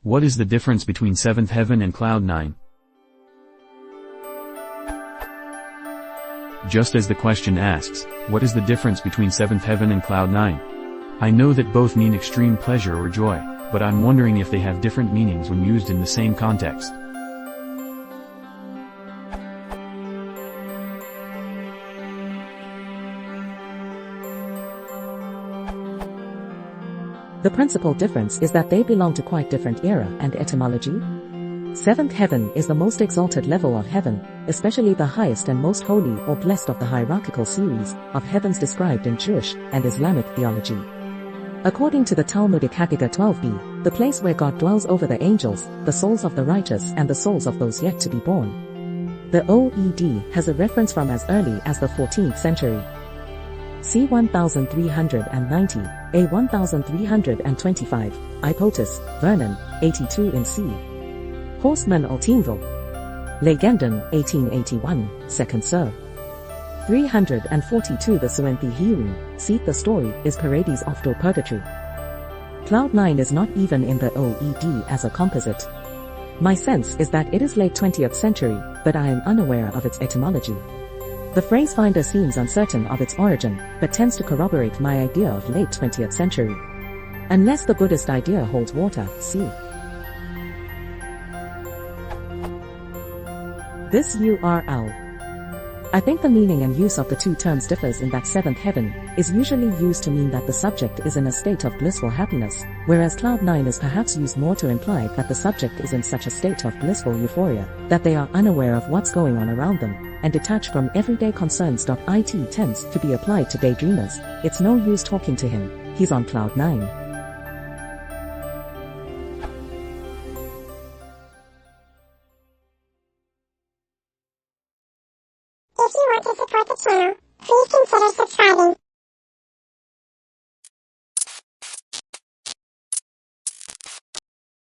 What is the difference between seventh heaven and cloud 9? Just as the question asks, what is the difference between seventh heaven and cloud 9? I know that both mean extreme pleasure or joy, but I'm wondering if they have different meanings when used in the same context. The principal difference is that they belong to quite different era and etymology. Seventh heaven is the most exalted level of heaven, especially the highest and most holy or blessed of the hierarchical series of heavens described in Jewish and Islamic theology. According to the Talmudic Haggadah 12b, the place where God dwells over the angels, the souls of the righteous and the souls of those yet to be born. The OED has a reference from as early as the 14th century. C 1390, A 1325, Ipotus, Vernon, 82 in C. Horstmann Altinville. Legenden, 1881, 2nd Sir. 342 The Suenthi Hearing, Seat the story, is Paradis After Purgatory. Cloud 9 is not even in the OED as a composite. My sense is that it is late 20th century, but I am unaware of its etymology. The phrase finder seems uncertain of its origin, but tends to corroborate my idea of late 20th century. Unless the Buddhist idea holds water, see. This URL. I think the meaning and use of the two terms differs in that seventh heaven is usually used to mean that the subject is in a state of blissful happiness, whereas cloud 9 is perhaps used more to imply that the subject is in such a state of blissful euphoria that they are unaware of what's going on around them and detached from everyday concerns. It tends to be applied to daydreamers. It's no use talking to him, he's on cloud 9. If you want to support the channel, please consider subscribing.